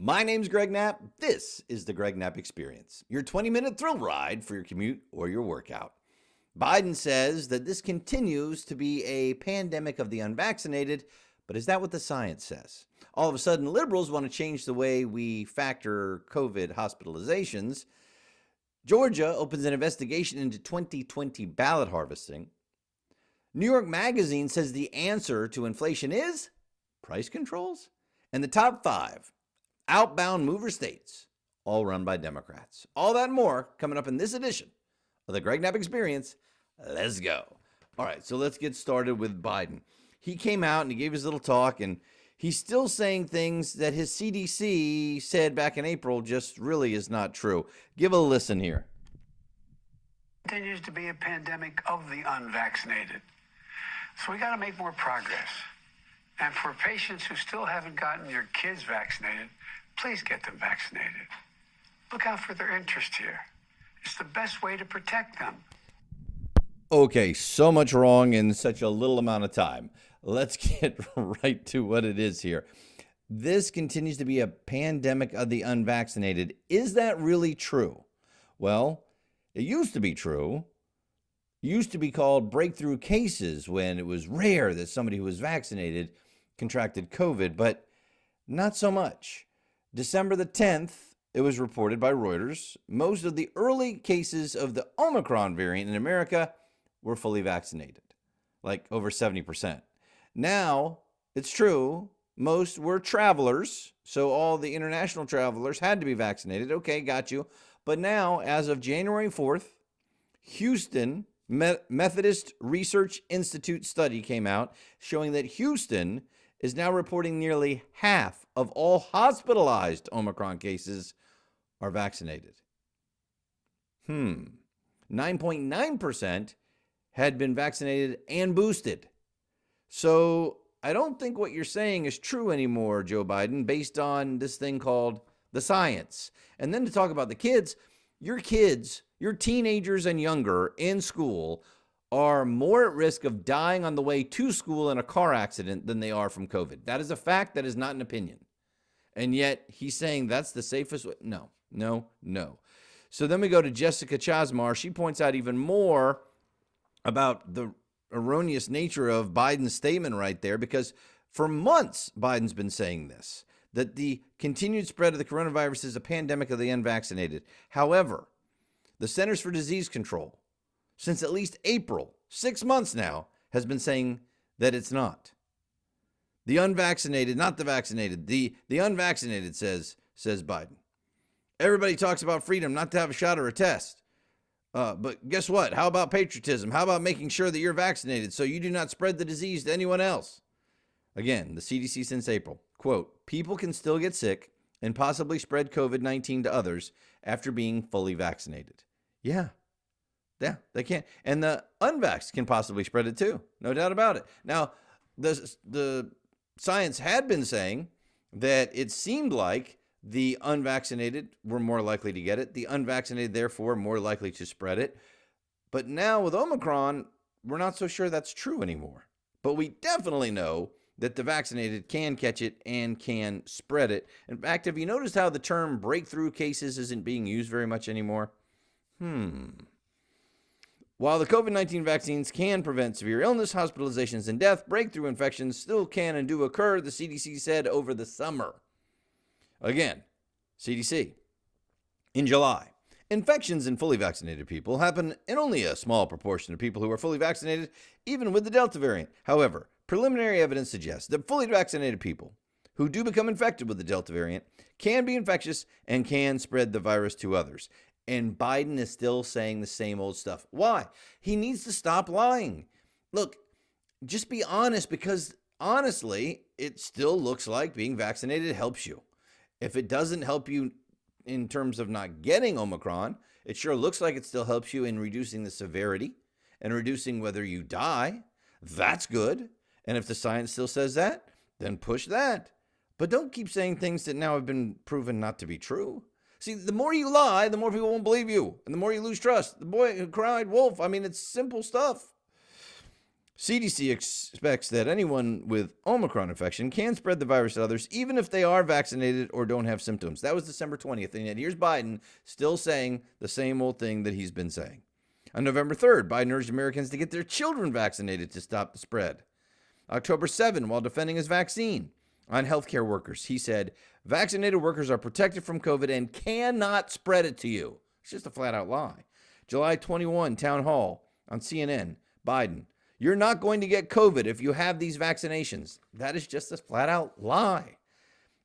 My name's Greg Knapp. This is the Greg Knapp Experience, your 20-minute thrill ride for your commute or your workout. Biden says that this continues to be a pandemic of the unvaccinated, but is that what the science says? All of a sudden, liberals want to change the way we factor COVID hospitalizations. Georgia opens an investigation into 2020 ballot harvesting. New York Magazine says the answer to inflation is price controls. And the top 5 outbound mover states, all run by Democrats. All that and more coming up in this edition of the Greg Knapp Experience. Let's go. All right, so let's get started with Biden. He came out and he gave his little talk, and he's still saying things that his CDC said back in April just really is not true. Give a listen here. Continues to be a pandemic of the unvaccinated. So we got to make more progress. And for patients who still haven't gotten your kids vaccinated, please get them vaccinated. Look out for their interest here. It's the best way to protect them. Okay, so much wrong in such a little amount of time. Let's get right to what it is here. This continues to be a pandemic of the unvaccinated. Is that really true? Well, it used to be true. It used to be called breakthrough cases when it was rare that somebody who was vaccinated contracted COVID, but not so much. December the 10th, it was reported by Reuters, most of the early cases of the Omicron variant in America were fully vaccinated, like over 70%. Now, it's true, most were travelers, so all the international travelers had to be vaccinated. Okay, got you. But now, as of January 4th, Houston Methodist Research Institute study came out showing that Houston is now reporting nearly half of all hospitalized Omicron cases are vaccinated. 9.9% had been vaccinated and boosted. So I don't think what you're saying is true anymore, Joe Biden, based on this thing called the science. And then to talk about the kids, your teenagers and younger in school are more at risk of dying on the way to school in a car accident than they are from COVID. That is a fact. That is not an opinion. And yet he's saying that's the safest way. No. So then we go to Jessica Chasmar. She points out even more about the erroneous nature of Biden's statement right there, because for months Biden's been saying this, that the continued spread of the coronavirus is a pandemic of the unvaccinated. However, the Centers for Disease Control, since at least April, 6 months now, has been saying that it's not. The unvaccinated, not the vaccinated, the unvaccinated, says Biden. Everybody talks about freedom not to have a shot or a test. But guess what? How about patriotism? How about making sure that you're vaccinated so you do not spread the disease to anyone else? Again, the CDC since April, quote, people can still get sick and possibly spread COVID-19 to others after being fully vaccinated. Yeah, they can. And the unvaxxed can possibly spread it too. No doubt about it. Now, the science had been saying that it seemed like the unvaccinated were more likely to get it. The unvaccinated, therefore, more likely to spread it. But now with Omicron, we're not so sure that's true anymore. But we definitely know that the vaccinated can catch it and can spread it. In fact, have you noticed how the term breakthrough cases isn't being used very much anymore? While the COVID-19 vaccines can prevent severe illness, hospitalizations, and death, breakthrough infections still can and do occur, the CDC said over the summer. Again, CDC, in July, infections in fully vaccinated people happen in only a small proportion of people who are fully vaccinated, even with the Delta variant. However, preliminary evidence suggests that fully vaccinated people who do become infected with the Delta variant can be infectious and can spread the virus to others. And Biden is still saying the same old stuff. Why? He needs to stop lying. Look, just be honest, because honestly, it still looks like being vaccinated helps you. If it doesn't help you in terms of not getting Omicron, it sure looks like it still helps you in reducing the severity and reducing whether you die. That's good. And if the science still says that, then push that. But don't keep saying things that now have been proven not to be true. See, the more you lie, the more people won't believe you. And the more you lose trust. The boy who cried wolf. I mean, it's simple stuff. CDC expects that anyone with Omicron infection can spread the virus to others, even if they are vaccinated or don't have symptoms. That was December 20th. And yet here's Biden still saying the same old thing that he's been saying. On November 3rd, Biden urged Americans to get their children vaccinated to stop the spread. October 7, while defending his vaccine on healthcare workers, he said, vaccinated workers are protected from COVID and cannot spread it to you. It's just a flat out lie. July 21, town hall on CNN, Biden, you're not going to get COVID if you have these vaccinations. That is just a flat out lie.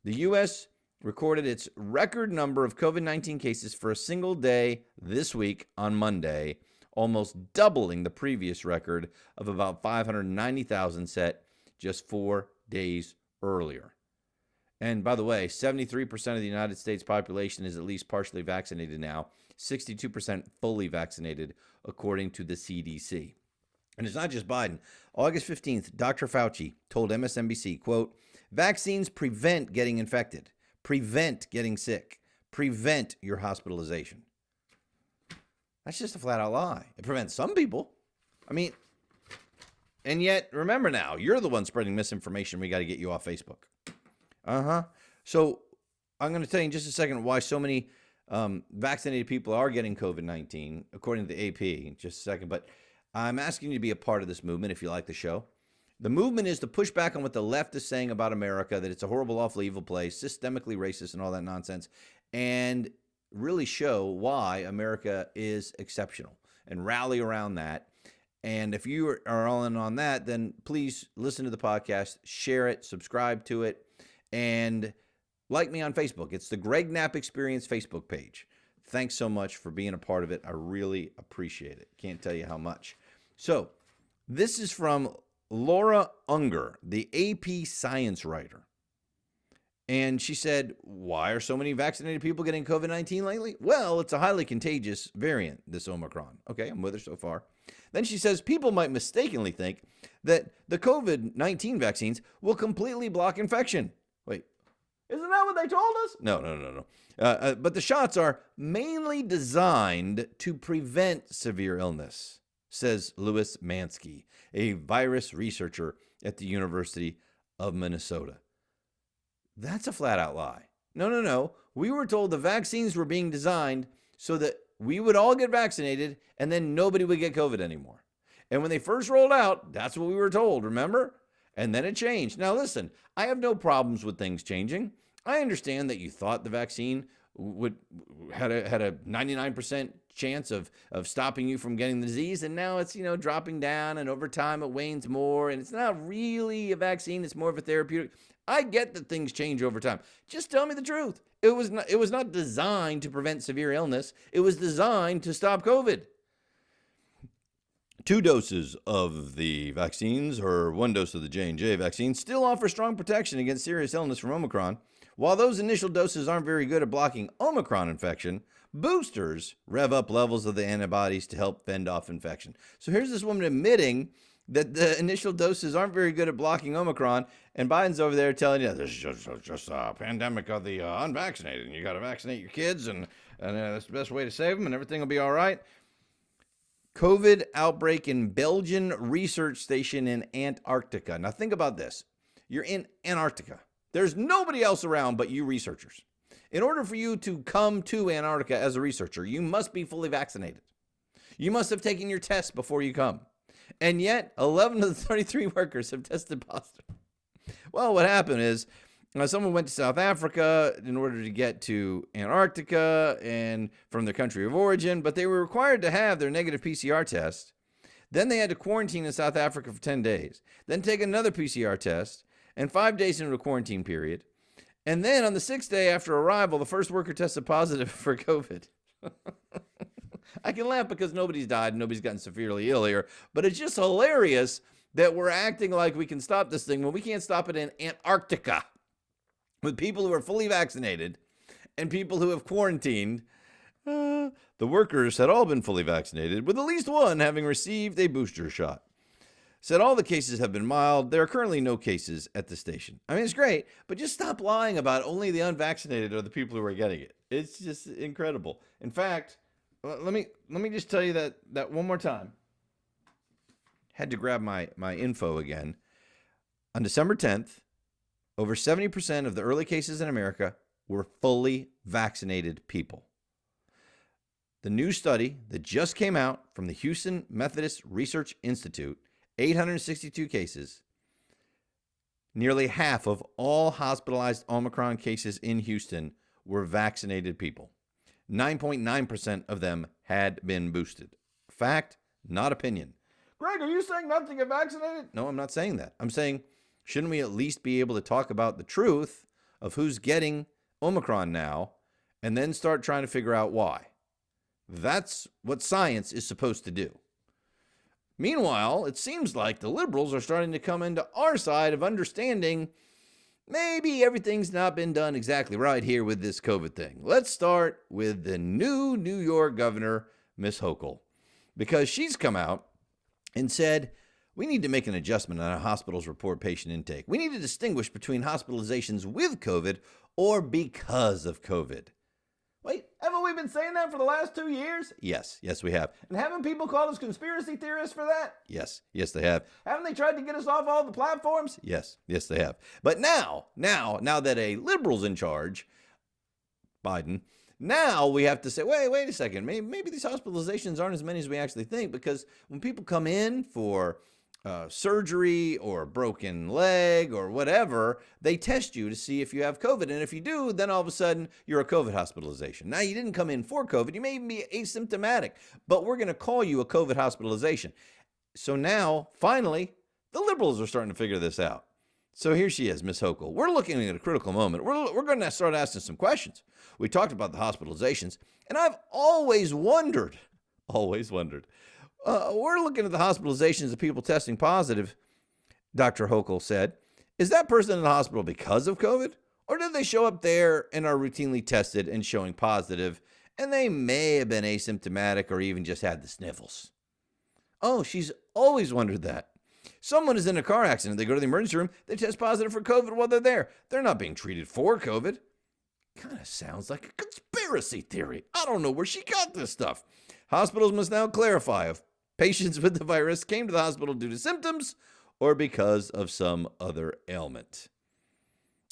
The U.S. recorded its record number of COVID-19 cases for a single day this week on Monday, almost doubling the previous record of about 590,000 set just 4 days earlier. And by the way, 73% of the United States population is at least partially vaccinated now, 62% fully vaccinated, according to the CDC. And it's not just Biden. August 15th, Dr. Fauci told MSNBC, quote, vaccines prevent getting infected, prevent getting sick, prevent your hospitalization. That's just a flat out lie. It prevents some people. I mean, and yet, remember now, you're the one spreading misinformation. We got to get you off Facebook. So I'm going to tell you in just a second why so many vaccinated people are getting COVID-19, according to the AP, in just a second. But I'm asking you to be a part of this movement if you like the show. The movement is to push back on what the left is saying about America, that it's a horrible, awful, evil place, systemically racist and all that nonsense, and really show why America is exceptional and rally around that. And if you are all in on that, then please listen to the podcast, share it, subscribe to it, and like me on Facebook. It's the Greg Knapp Experience Facebook page. Thanks so much for being a part of it. I really appreciate it. Can't tell you how much. So this is from Laura Unger, the AP science writer. And she said, why are so many vaccinated people getting COVID-19 lately? Well, it's a highly contagious variant, this Omicron. Okay, I'm with her so far. Then she says people might mistakenly think that the COVID-19 vaccines will completely block infection. Wait, isn't that what they told us? No. But the shots are mainly designed to prevent severe illness, says Louis Mansky, a virus researcher at the University of Minnesota. That's a flat out lie. No. We were told the vaccines were being designed so that we would all get vaccinated and then nobody would get COVID anymore. And when they first rolled out, that's what we were told, remember? And then it changed. Now listen, I have no problems with things changing. I understand that you thought the vaccine had a 99% chance of stopping you from getting the disease, and now it's dropping down, and over time it wanes more, and it's not really a vaccine, it's more of a therapeutic. I get that things change over time. Just tell me the truth. It was not designed to prevent severe illness. It was designed to stop COVID. 2 doses of the vaccines or 1 dose of the J&J vaccine still offer strong protection against serious illness from Omicron. While those initial doses aren't very good at blocking Omicron infection, boosters rev up levels of the antibodies to help fend off infection. So here's this woman admitting that the initial doses aren't very good at blocking Omicron, and Biden's over there telling you this is just a pandemic of the unvaccinated, and you got to vaccinate your kids, and that's the best way to save them, and everything will be all right. COVID outbreak in Belgian research station in Antarctica. Now think about this. You're in Antarctica. There's nobody else around but you researchers. In order for you to come to Antarctica as a researcher, you must be fully vaccinated. You must have taken your test before you come. And yet, 11 of the 33 workers have tested positive. Well, what happened is someone went to South Africa in order to get to Antarctica and from their country of origin, but they were required to have their negative PCR test. Then they had to quarantine in South Africa for 10 days, then take another PCR test, and 5 days into a quarantine period. And then on the 6th day after arrival, the first worker tested positive for COVID. I can laugh because nobody's died, nobody's gotten severely ill here, but it's just hilarious that we're acting like we can stop this thing when we can't stop it in Antarctica with people who are fully vaccinated and people who have quarantined. The workers had all been fully vaccinated, with at least one having received a booster shot. Said all the cases have been mild. There are currently no cases at the station. I mean, it's great, but just stop lying about only the unvaccinated are the people who are getting it. It's just incredible. In fact, let me just tell you that one more time. had to grab my info again. On December 10th, over 70% of the early cases in America were fully vaccinated people. The new study that just came out from the Houston Methodist Research Institute, 862 cases, nearly half of all hospitalized Omicron cases in Houston were vaccinated people. 9.9% of them had been boosted. Fact, not opinion. Greg, are you saying not to get vaccinated? No, I'm not saying that. I'm saying, shouldn't we at least be able to talk about the truth of who's getting Omicron now and then start trying to figure out why? That's what science is supposed to do. Meanwhile, it seems like the liberals are starting to come into our side of understanding maybe everything's not been done exactly right here with this COVID thing. Let's start with the new New York governor, Miss Hochul, because she's come out and said, we need to make an adjustment on how hospitals report patient intake. We need to distinguish between hospitalizations with COVID or because of COVID. Wait, haven't we been saying that for the last 2 years? Yes, we have. And haven't people called us conspiracy theorists for that? Yes, they have. Haven't they tried to get us off all the platforms? Yes, they have. But now that a liberal's in charge, Biden, now we have to say, wait a second, maybe these hospitalizations aren't as many as we actually think, because when people come in for surgery or a broken leg or whatever, they test you to see if you have COVID. And if you do, then all of a sudden you're a COVID hospitalization. Now, you didn't come in for COVID. You may even be asymptomatic, but we're going to call you a COVID hospitalization. So now, finally, the liberals are starting to figure this out. So here she is, Ms. Hochul. We're looking at a critical moment. We're going to start asking some questions. We talked about the hospitalizations, and I've always wondered, we're looking at the hospitalizations of people testing positive, Dr. Hochul said. Is that person in the hospital because of COVID? Or did they show up there and are routinely tested and showing positive, and they may have been asymptomatic or even just had the sniffles? Oh, she's always wondered that. Someone is in a car accident. They go to the emergency room. They test positive for COVID while they're there. They're not being treated for COVID. Kind of sounds like a conspiracy theory. I don't know where she got this stuff. Hospitals must now clarify if patients with the virus came to the hospital due to symptoms or because of some other ailment.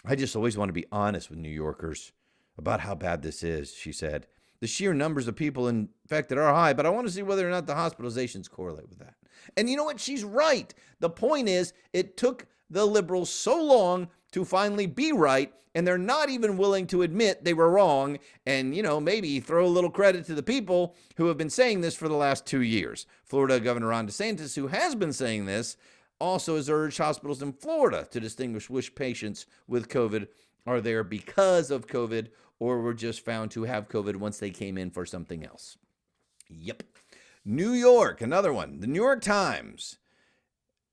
I just always want to be honest with New Yorkers about how bad this is, she said. The sheer numbers of people infected are high, but I want to see whether or not the hospitalizations correlate with that. And you know what? She's right. The point is, it took the liberals so long to finally be right, and they're not even willing to admit they were wrong and, maybe throw a little credit to the people who have been saying this for the last 2 years. Florida Governor Ron DeSantis, who has been saying this, also has urged hospitals in Florida to distinguish which patients with COVID are there because of COVID or were just found to have COVID once they came in for something else. Yep. New York, another one. The New York Times.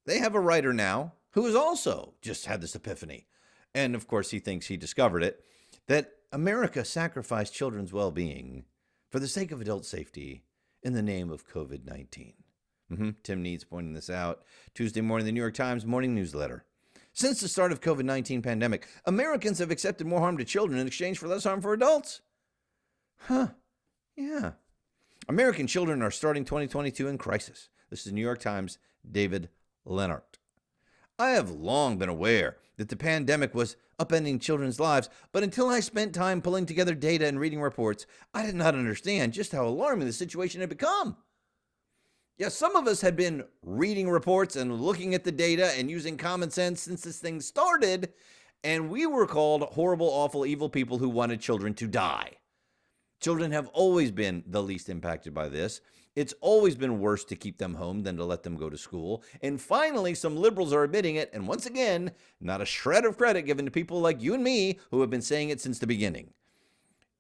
They have a writer now who has also just had this epiphany. And of course, he thinks he discovered it, that America sacrificed children's well-being for the sake of adult safety in the name of COVID-19. Tim Needs pointing this out. Tuesday morning, the New York Times morning newsletter. Since the start of COVID-19 pandemic, Americans have accepted more harm to children in exchange for less harm for adults. Yeah. American children are starting 2022 in crisis. This is New York Times' David Leonhardt. I have long been aware that the pandemic was upending children's lives, but until I spent time pulling together data and reading reports, I did not understand just how alarming the situation had become. Yes, some of us had been reading reports and looking at the data and using common sense since this thing started, and we were called horrible, awful, evil people who wanted children to die. Children have always been the least impacted by this. It's always been worse to keep them home than to let them go to school. And finally, some liberals are admitting it. And once again, not a shred of credit given to people like you and me who have been saying it since the beginning.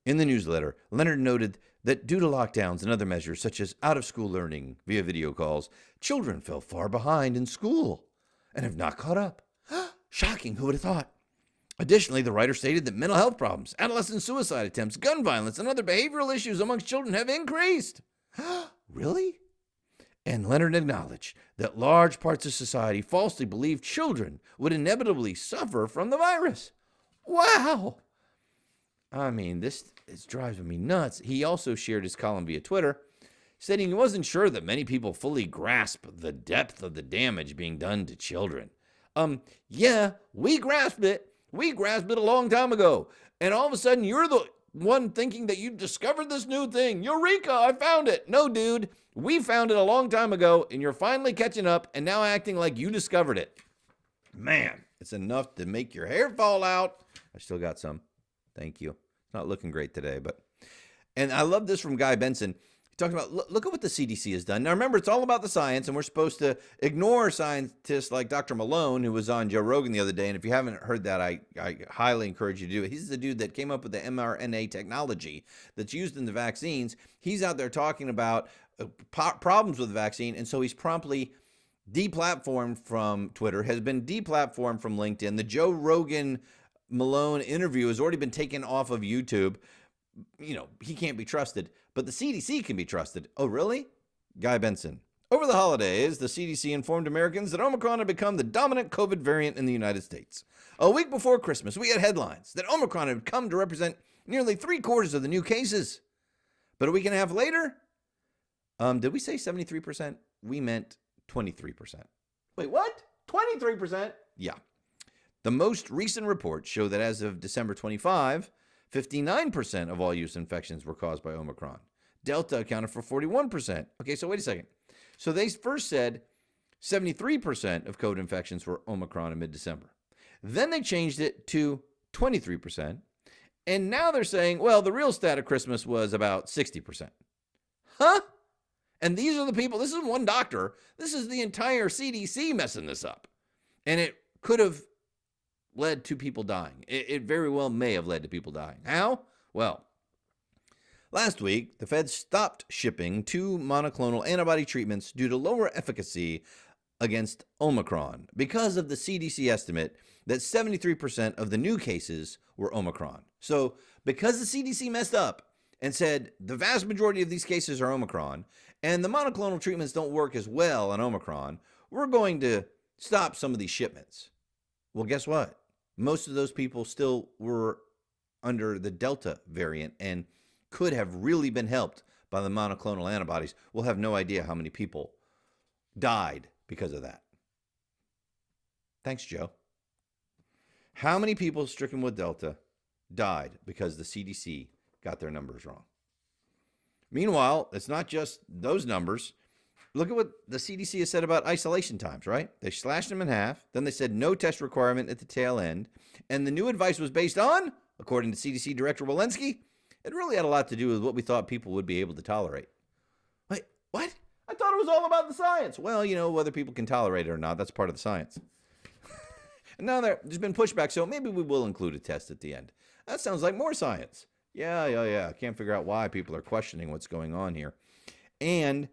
In the newsletter, Leonard noted that due to lockdowns and other measures such as out-of-school learning via video calls, children fell far behind in school and have not caught up. Shocking, who would have thought? Additionally, the writer stated that mental health problems, adolescent suicide attempts, gun violence, and other behavioral issues amongst children have increased. Really? And Leonard acknowledged that large parts of society falsely believed children would inevitably suffer from the virus. Wow! I mean, this drives me nuts. He also shared his column via Twitter, stating he wasn't sure that many people fully grasp the depth of the damage being done to children. Yeah, we grasped it. We grasped it a long time ago. And all of a sudden, you're the one thinking that you discovered this new thing. Eureka, I found it. No, dude, we found it a long time ago, and you're finally catching up and now acting like you discovered it. Man, it's enough to make your hair fall out. I still got some. Thank you. It's not looking great today, but. And I love this from Guy Benson. He talks about, look at what the CDC has done. Now, remember, it's all about the science, and we're supposed to ignore scientists like Dr. Malone, who was on Joe Rogan the other day. And if you haven't heard that, I highly encourage you to do it. He's the dude that came up with the mRNA technology that's used in the vaccines. He's out there talking about problems with the vaccine, and so he's promptly deplatformed from Twitter, has been deplatformed from LinkedIn. The Joe Rogan Malone interview has already been taken off of YouTube. You know, he can't be trusted, but the CDC can be trusted. Oh, really? Guy Benson. Over the holidays, the CDC informed Americans that Omicron had become the dominant COVID variant in the United States. A week before Christmas, we had headlines that Omicron had come to represent nearly 3/4 of the new cases. But a week and a half later, did we say 73%? We meant 23%. Wait, what? 23%? Yeah. The most recent reports show that as of December 25, 59% of all U.S. infections were caused by Omicron. Delta accounted for 41%. Okay, so wait a second. So they first said 73% of COVID infections were Omicron in mid-December. Then they changed it to 23%. And now they're saying, well, the real stat of Christmas was about 60%. Huh? And these are the people, this isn't one doctor. This is the entire CDC messing this up. And it could have led to people dying. It very well may have led to people dying. How? Well, last week, the Fed stopped shipping 2 monoclonal antibody treatments due to lower efficacy against Omicron because of the CDC estimate that 73% of the new cases were Omicron. So because the CDC messed up and said the vast majority of these cases are Omicron and the monoclonal treatments don't work as well on Omicron, we're going to stop some of these shipments. Well, guess what? Most of those people still were under the Delta variant and could have really been helped by the monoclonal antibodies. We'll have no idea how many people died because of that. Thanks, Joe. How many people stricken with Delta died because the CDC got their numbers wrong? Meanwhile, it's not just those numbers. Look at what the CDC has said about isolation times, right? They slashed them in half. Then they said no test requirement at the tail end. And the new advice was based on, according to CDC Director Walensky, it really had a lot to do with what we thought people would be able to tolerate. Wait, what? I thought it was all about the science. Well, you know, whether people can tolerate it or not, that's part of the science. And now there's been pushback, so maybe we will include a test at the end. That sounds like more science. Yeah. I can't figure out why people are questioning what's going on here. And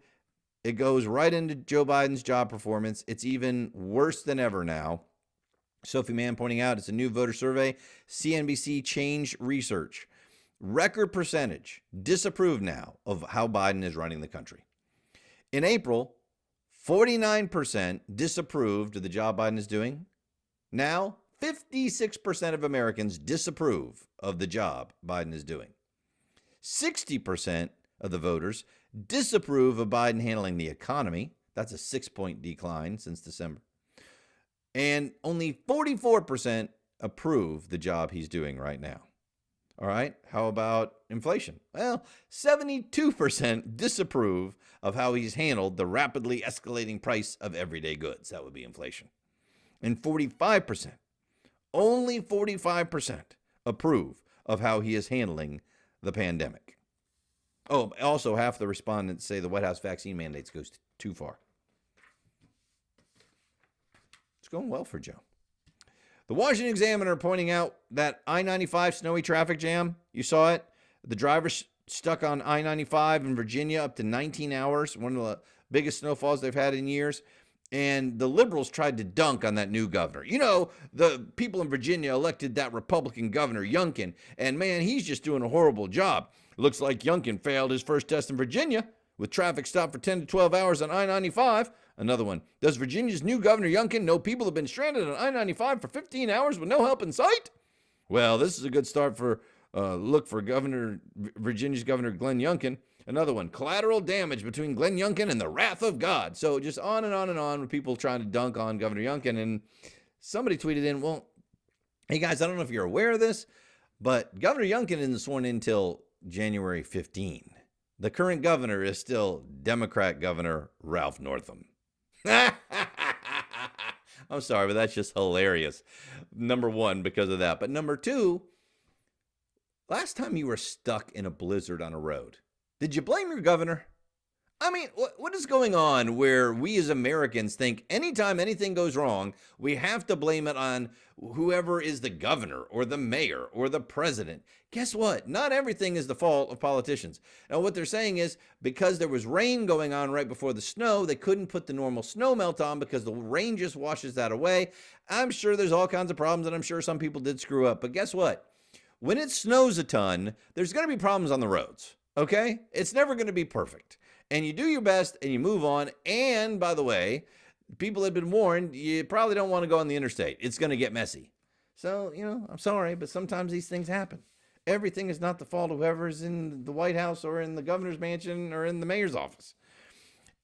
it goes right into Joe Biden's job performance. It's even worse than ever now. Sophie Mann pointing out it's a new voter survey. CNBC Change Research. Record percentage disapproved now of how Biden is running the country. In April, 49% disapproved of the job Biden is doing. Now, 56% of Americans disapprove of the job Biden is doing. 60% of the voters disapprove of Biden handling the economy. That's a 6-point decline since December. And only 44% approve the job he's doing right now. All right, how about inflation? Well, 72% disapprove of how he's handled the rapidly escalating price of everyday goods. That would be inflation. And 45%, only 45% approve of how he is handling the pandemic. Oh, also half the respondents say the White House vaccine mandates goes too far. It's going well for Joe. The Washington Examiner pointing out that I-95 snowy traffic jam. You saw it. The driver stuck on I-95 in Virginia up to 19 hours, one of the biggest snowfalls they've had in years. And the liberals tried to dunk on that new governor. You know, the people in Virginia elected that Republican governor, Youngkin, and man, he's just doing a horrible job. Looks like Youngkin failed his first test in Virginia with traffic stopped for 10 to 12 hours on I-95. Another one. Does Virginia's new governor, Youngkin, know people have been stranded on I-95 for 15 hours with no help in sight? Well, this is a good start for Look for Virginia's Governor Glenn Youngkin. Another one, collateral damage between Glenn Youngkin and the wrath of God. So just on and on and on with people trying to dunk on Governor Youngkin. And somebody tweeted in, well, hey guys, I don't know if you're aware of this, but Governor Youngkin isn't sworn in until January 15. The current governor is still Democrat Governor Ralph Northam. I'm sorry, but that's just hilarious. Number one, because of that. But number two, last time you were stuck in a blizzard on a road, did you blame your governor? I mean, what is going on where we as Americans think anytime anything goes wrong, we have to blame it on whoever is the governor or the mayor or the president? Guess what? Not everything is the fault of politicians. Now, what they're saying is because there was rain going on right before the snow, they couldn't put the normal snow melt on because the rain just washes that away. I'm sure there's all kinds of problems, and I'm sure some people did screw up. But guess what? When it snows a ton, there's going to be problems on the roads, okay? It's never going to be perfect. And you do your best and you move on. And by the way, people have been warned, you probably don't want to go on the interstate. It's going to get messy. So, I'm sorry, but sometimes these things happen. Everything is not the fault of whoever's in the White House or in the governor's mansion or in the mayor's office.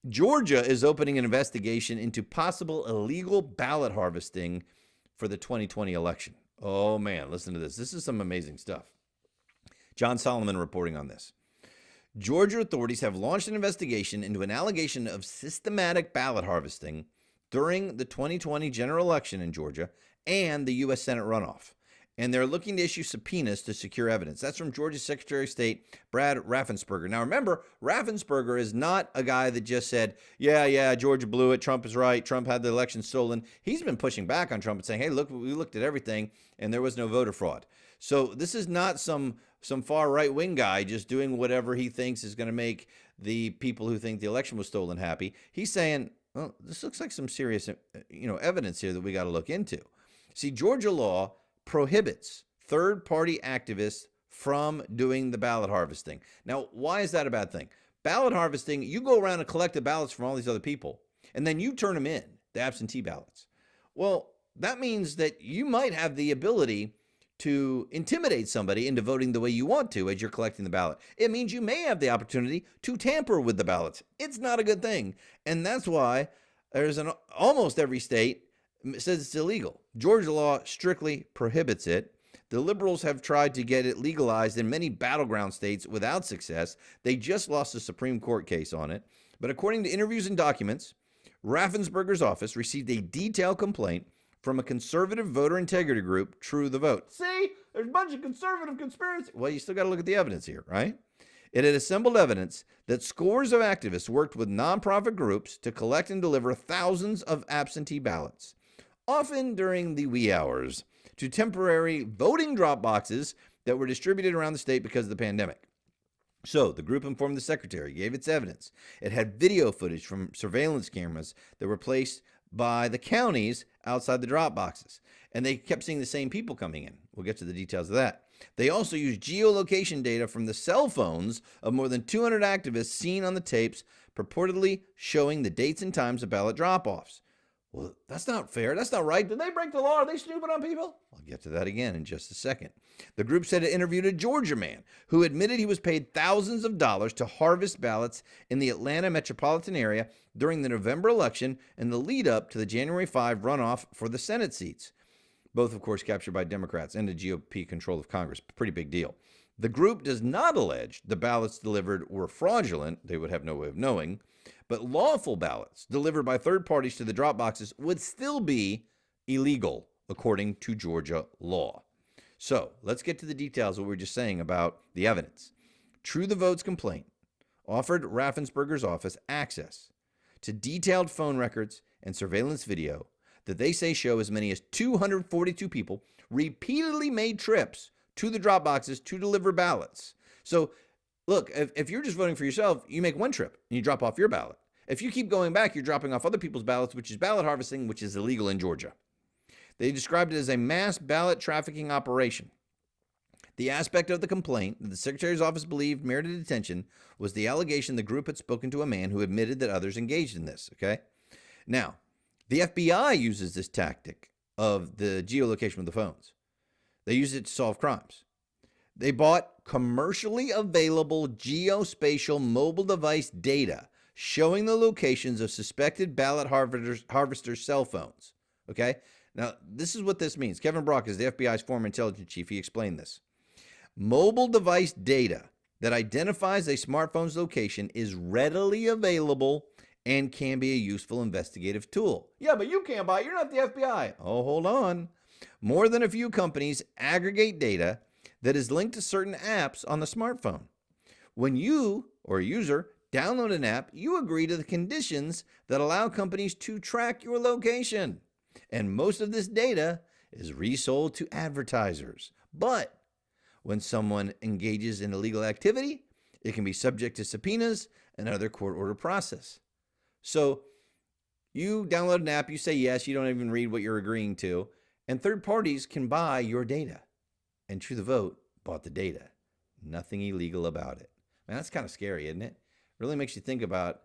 Georgia is opening an investigation into possible illegal ballot harvesting for the 2020 election. Oh man, listen to this. This is some amazing stuff. John Solomon reporting on this. Georgia authorities have launched an investigation into an allegation of systematic ballot harvesting during the 2020 general election in Georgia and the U.S. Senate runoff. And they're looking to issue subpoenas to secure evidence. That's from Georgia's Secretary of State, Brad Raffensperger. Now, remember, Raffensperger is not a guy that just said, yeah, Georgia blew it. Trump is right. Trump had the election stolen. He's been pushing back on Trump and saying, hey, look, we looked at everything, and there was no voter fraud. So this is not some far right-wing guy just doing whatever he thinks is going to make the people who think the election was stolen happy. He's saying, well, this looks like some serious evidence here that we got to look into. See, Georgia law prohibits third-party activists from doing the ballot harvesting. Now, why is that a bad thing? Ballot harvesting, you go around and collect the ballots from all these other people, and then you turn them in, the absentee ballots. Well, that means that you might have the ability to intimidate somebody into voting the way you want to as you're collecting the ballot. It means you may have the opportunity to tamper with the ballots. It's not a good thing. And that's why there's almost every state says it's illegal. Georgia law strictly prohibits it. The liberals have tried to get it legalized in many battleground states without success. They just lost a Supreme Court case on it. But according to interviews and documents, Raffensperger's office received a detailed complaint from a conservative voter integrity group, True the Vote. See, there's a bunch of conservative conspiracy. Well, you still got to look at the evidence here, right? It had assembled evidence that scores of activists worked with nonprofit groups to collect and deliver thousands of absentee ballots, often during the wee hours, to temporary voting drop boxes that were distributed around the state because of the pandemic. So the group informed the secretary, gave its evidence. It had video footage from surveillance cameras that were placed by the counties outside the drop boxes. And they kept seeing the same people coming in. We'll get to the details of that. They also used geolocation data from the cell phones of more than 200 activists seen on the tapes, purportedly showing the dates and times of ballot drop-offs. Well, that's not fair. That's not right. Did they break the law? Are they stupid on people? I'll get to that again in just a second. The group said it interviewed a Georgia man who admitted he was paid thousands of dollars to harvest ballots in the Atlanta metropolitan area during the November election and the lead up to the January 5 runoff for the Senate seats. Both, of course, captured by Democrats and the GOP control of Congress. Pretty big deal. The group does not allege the ballots delivered were fraudulent. They would have no way of knowing. But lawful ballots delivered by third parties to the drop boxes would still be illegal, according to Georgia law. So let's get to the details of what we were just saying about the evidence. True the Vote's complaint offered Raffensperger's office access to detailed phone records and surveillance video that they say show as many as 242 people repeatedly made trips to the drop boxes to deliver ballots. So look, if you're just voting for yourself, you make one trip and you drop off your ballot. If you keep going back, you're dropping off other people's ballots, which is ballot harvesting, which is illegal in Georgia. They described it as a mass ballot trafficking operation. The aspect of the complaint that the Secretary's office believed merited attention was the allegation the group had spoken to a man who admitted that others engaged in this, okay? Now, the FBI uses this tactic of the geolocation of the phones. They use it to solve crimes. They bought commercially available geospatial mobile device data showing the locations of suspected ballot harvesters' cell phones. Okay? Now, this is what this means. Kevin Brock is the FBI's former intelligence chief. He explained this. Mobile device data that identifies a smartphone's location is readily available and can be a useful investigative tool. Yeah, but you can't buy it. You're not the FBI. Oh, hold on. More than a few companies aggregate data that is linked to certain apps on the smartphone. When you or a user download an app, you agree to the conditions that allow companies to track your location. And most of this data is resold to advertisers. But when someone engages in illegal activity, it can be subject to subpoenas and other court order process. So you download an app, you say yes, you don't even read what you're agreeing to, and third parties can buy your data. And True the Vote bought the data. Nothing illegal about it. Man, that's kind of scary, isn't it? Really makes you think about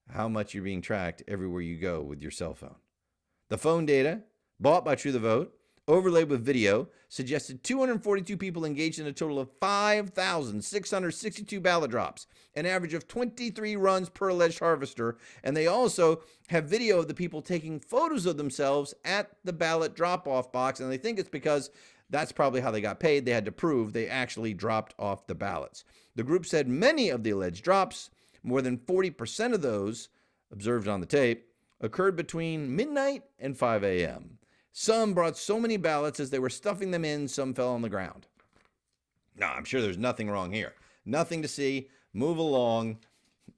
how much you're being tracked everywhere you go with your cell phone. The phone data, bought by True the Vote, overlaid with video, suggested 242 people engaged in a total of 5,662 ballot drops, an average of 23 runs per alleged harvester, and they also have video of the people taking photos of themselves at the ballot drop-off box, and they think it's because that's probably how they got paid. They had to prove they actually dropped off the ballots. The group said many of the alleged drops, more than 40% of those observed on the tape, occurred between midnight and 5 a.m. Some brought so many ballots as they were stuffing them in, some fell on the ground. Now, I'm sure there's nothing wrong here. Nothing to see. Move along.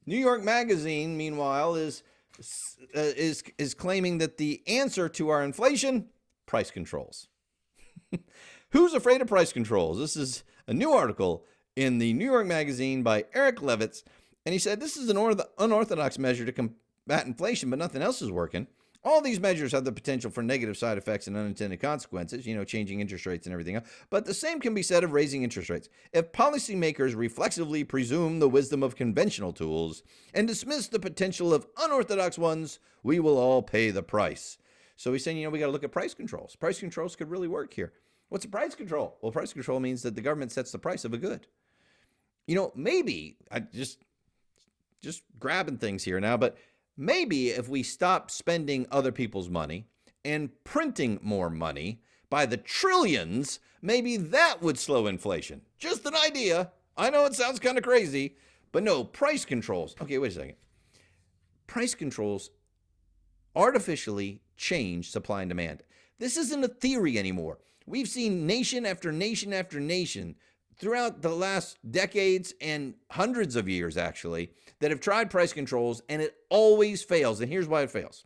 New York Magazine, meanwhile, is claiming that the answer to our inflation, price controls. Who's afraid of price controls? This is a new article in the New York Magazine by Eric Levitz, and he said this is an unorthodox measure to combat inflation, but nothing else is working. All these measures have the potential for negative side effects and unintended consequences, changing interest rates and everything else. But the same can be said of raising interest rates. If policymakers reflexively presume the wisdom of conventional tools and dismiss the potential of unorthodox ones, we will all pay the price. So he's saying, we got to look at price controls. Price controls could really work here. What's a price control? Well, price control means that the government sets the price of a good. Maybe, I just grabbing things here now, but maybe if we stop spending other people's money and printing more money by the trillions, maybe that would slow inflation. Just an idea. I know it sounds kind of crazy, but no, price controls. Okay, wait a second. Price controls artificially change supply and demand. This isn't a theory anymore. We've seen nation after nation after nation throughout the last decades and hundreds of years, actually, that have tried price controls, and it always fails. And here's why it fails.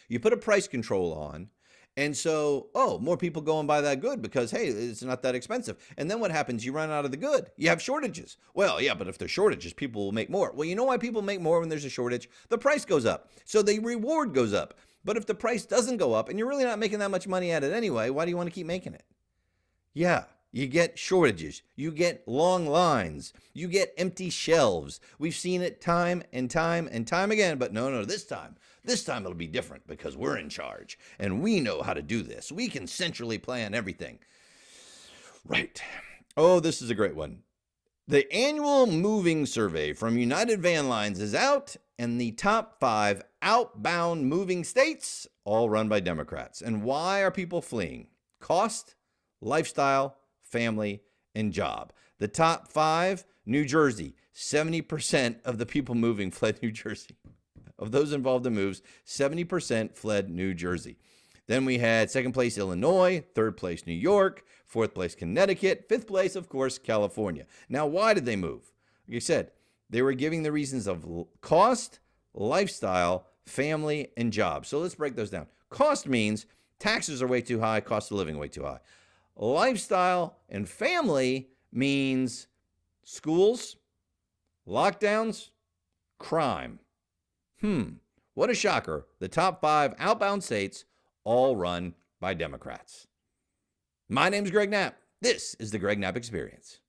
You put a price control on, and so, more people go and buy that good because, hey, it's not that expensive. And then what happens? You run out of the good. You have shortages. Well, yeah, but if there's shortages, people will make more. Well, you know why people make more when there's a shortage? The price goes up. So the reward goes up. But if the price doesn't go up and you're really not making that much money at it anyway, why do you want to keep making it? Yeah, you get shortages. You get long lines. You get empty shelves. We've seen it time and time and time again. But no, this time it'll be different because we're in charge and we know how to do this. We can centrally plan everything. Right. Oh, this is a great one. The annual moving survey from United Van Lines is out, and the top 5 outbound moving states, all run by Democrats. And why are people fleeing? Cost, lifestyle, family, and job. The top 5, New Jersey. 70% of the people moving fled New Jersey. Of those involved in moves, 70% fled New Jersey. Then we had second place, Illinois, third place, New York, fourth place, Connecticut, fifth place, of course, California. Now, why did they move? Like I said, they were giving the reasons of cost, lifestyle, family, and job. So let's break those down. Cost means taxes are way too high, cost of living way too high. Lifestyle and family means schools, lockdowns, crime. What a shocker. The top 5 outbound states all run by Democrats. My name's Greg Knapp. This is the Greg Knapp Experience.